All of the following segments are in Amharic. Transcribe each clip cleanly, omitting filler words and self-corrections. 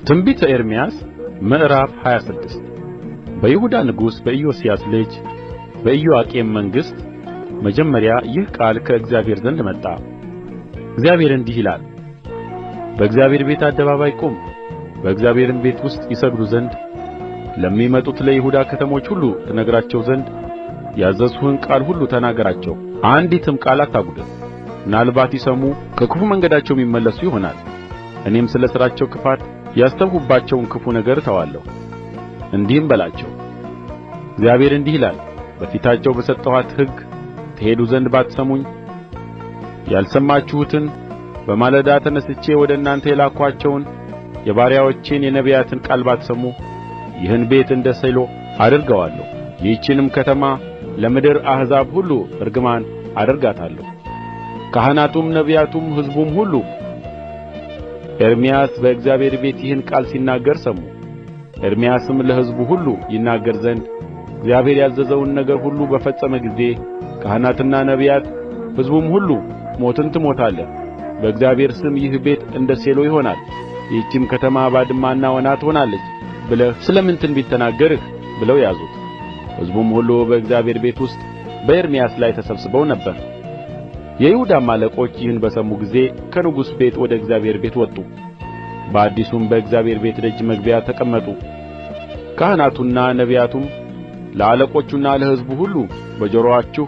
ትንቢተ ኤርምያስ ምዕራፍ 26 በይሁዳ ንጉሥ በኢዮስያስ ልጅ በኢዮአቄም መንግሥት መጀመሪያ ይህ ቃል ከእግዚአብሔር ዘንድ መጣ። እግዚአብሔር እንዲህ ይላል፣ በእግዚአብሔር ቤት አደባባይ ቁም፣ በእግዚአብሔርም ቤት ውስጥ ይሰግዱ ዘንድ ለሚመጡት ለይሁዳ ከተሞች ሁሉ ትነግራቸው ዘንድ ያዘዝሁህን ቃል ሁሉ ተናገራቸው። አንዲትም ቃል አታጕድል። ምናልባት ይሰሙ ከክፉ መንገዳቸውም ይመለሱ ይሆናል። እኔም ስለ ሥራቸው ክፋት ያሰብሁባቸውን ክፉ ነገር እተዋለሁ። እንዲህም በላቸው፣ እግዚአብሔር እንዲህ ይላል፣ በፊታቸው በሰጠኋት ሕግ ትሄዱ ዘንድ ባትሰሙኝ፣ ያልሰማችሁትን በማለዳ ተነሥቼ ወደ እናንተ የላክኋቸውን የባሪያዎቼን የነቢያትን ቃል ባትሰሙ፣ ይህን ቤት እንደ ሴሎ አደርገዋለሁ፣ ይህችንም ከተማ ለምድር አሕዛብ ሁሉ እርግማን አደርጋታለሁ። ካህናቱም ነቢያቱም ሕዝቡም ሁሉ ኤርምያስ በእግዚአብሔር ቤት ይህን ቃል ሲናገር ሰሙ። ኤርምያስም ለሕዝቡ ሁሉ ይናገር ዘንድ እግዚአብሔር ያዘዘውን ነገር ሁሉ በፈጸመ ጊዜ ካህናትና ነቢያት ሕዝቡም ሁሉ ሞትን ትሞታለህ፣ በእግዚአብሔር ስም ይህ ቤት እንደ ሴሎ ይሆናል፣ ይህችም ከተማ ባድማና ወና ትሆናለች ብለህ ስለ ምን ትንቢት ተናገርህ ብለው ያዙት። ሕዝቡም ሁሉ በእግዚአብሔር ቤት ውስጥ በኤርምያስ ላይ ተሰብስበው ነበር። የይሁዳም አለቆች ይህን በሰሙ ጊዜ ከንጉሥ ቤት ወደ እግዚአብሔር ቤት ወጡ፣ በአዲሱም በእግዚአብሔር ቤት ደጅ መግቢያ ተቀመጡ። ካህናቱና ነቢያቱም ለአለቆቹና ለሕዝቡ ሁሉ በጆሮአችሁ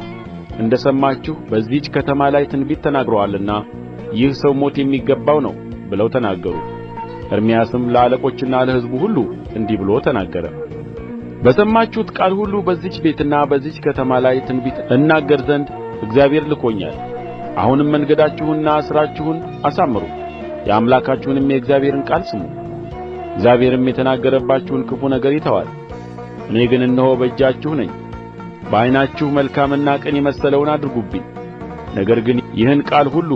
እንደ ሰማችሁ በዚህች ከተማ ላይ ትንቢት ተናግረዋልና ይህ ሰው ሞት የሚገባው ነው ብለው ተናገሩ። ኤርምያስም ለአለቆችና ለሕዝቡ ሁሉ እንዲህ ብሎ ተናገረ። በሰማችሁት ቃል ሁሉ በዚህች ቤትና በዚህች ከተማ ላይ ትንቢት እናገር ዘንድ እግዚአብሔር ልኮኛል። አሁንም መንገዳችሁንና ሥራችሁን አሳምሩ፣ የአምላካችሁንም የእግዚአብሔርን ቃል ስሙ። እግዚአብሔርም የተናገረባችሁን ክፉ ነገር ይተዋል። እኔ ግን እነሆ በእጃችሁ ነኝ። በዓይናችሁ መልካምና ቅን የመሰለውን አድርጉብኝ። ነገር ግን ይህን ቃል ሁሉ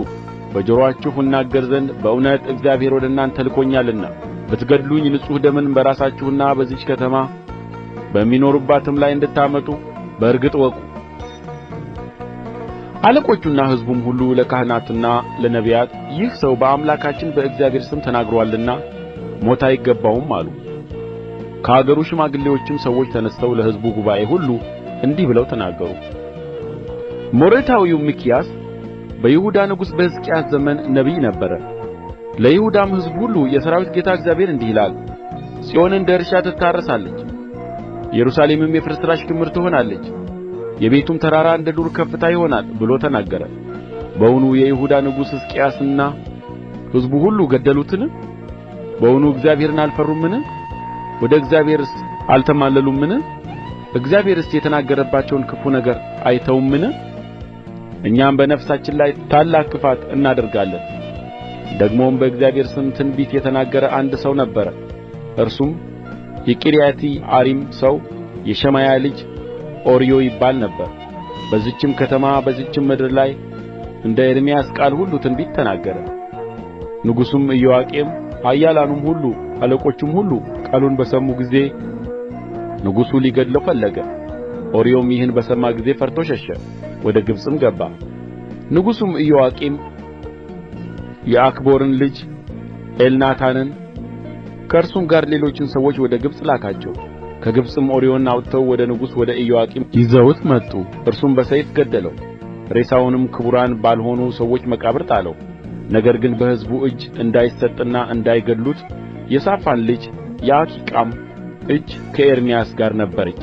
በጆሮአችሁ እናገር ዘንድ በእውነት እግዚአብሔር ወደ እናንተ ልኮኛልና ብትገድሉኝ ንጹሕ ደምን በራሳችሁና በዚህች ከተማ በሚኖሩባትም ላይ እንድታመጡ በእርግጥ እወቁ። አለቆቹና ሕዝቡም ሁሉ ለካህናትና ለነቢያት ይህ ሰው በአምላካችን በእግዚአብሔር ስም ተናግሮአልና ሞት አይገባውም አሉ። ከአገሩ ሽማግሌዎችም ሰዎች ተነሥተው ለሕዝቡ ጉባኤ ሁሉ እንዲህ ብለው ተናገሩ። ሞሬታዊው ሚክያስ በይሁዳ ንጉሥ በሕዝቅያስ ዘመን ነቢይ ነበረ። ለይሁዳም ሕዝብ ሁሉ የሠራዊት ጌታ እግዚአብሔር እንዲህ ይላል፣ ጽዮን እንደ እርሻ ትታረሳለች፣ ኢየሩሳሌምም የፍርስራሽ ክምር ትሆናለች፣ የቤቱም ተራራ እንደ ዱር ከፍታ ይሆናል ብሎ ተናገረ። በውኑ የይሁዳ ንጉሥ ሕዝቅያስና ሕዝቡ ሁሉ ገደሉትን? በውኑ እግዚአብሔርን አልፈሩምን? ወደ እግዚአብሔርስ አልተማለሉምን? እግዚአብሔርስ የተናገረባቸውን ክፉ ነገር አይተውምን? እኛም በነፍሳችን ላይ ታላቅ ክፋት እናደርጋለን። ደግሞም በእግዚአብሔር ስም ትንቢት የተናገረ አንድ ሰው ነበረ። እርሱም የቂርያትይዓሪም ሰው የሸማያ ልጅ ኦርዮ ይባል ነበር። በዚህችም ከተማ በዚህችም ምድር ላይ እንደ ኤርምያስ ቃል ሁሉ ትንቢት ተናገረ። ንጉሡም ኢዮአቄም፣ ኃያላኑም ሁሉ አለቆቹም ሁሉ ቃሉን በሰሙ ጊዜ ንጉሡ ሊገድለው ፈለገ። ኦርዮም ይህን በሰማ ጊዜ ፈርቶ ሸሸ፣ ወደ ግብጽም ገባ። ንጉሡም ኢዮአቄም የአክቦርን ልጅ ኤልናታንን ከእርሱም ጋር ሌሎችን ሰዎች ወደ ግብጽ ላካቸው። ከግብጽም ኦርዮን አውጥተው ወደ ንጉሡ ወደ ኢዮአቄም ይዘውት መጡ። እርሱም በሰይፍ ገደለው፣ ሬሳውንም ክቡራን ባልሆኑ ሰዎች መቃብር ጣለው። ነገር ግን በሕዝቡ እጅ እንዳይሰጥና እንዳይገድሉት የሳፋን ልጅ የአኪቃም እጅ ከኤርምያስ ጋር ነበረች።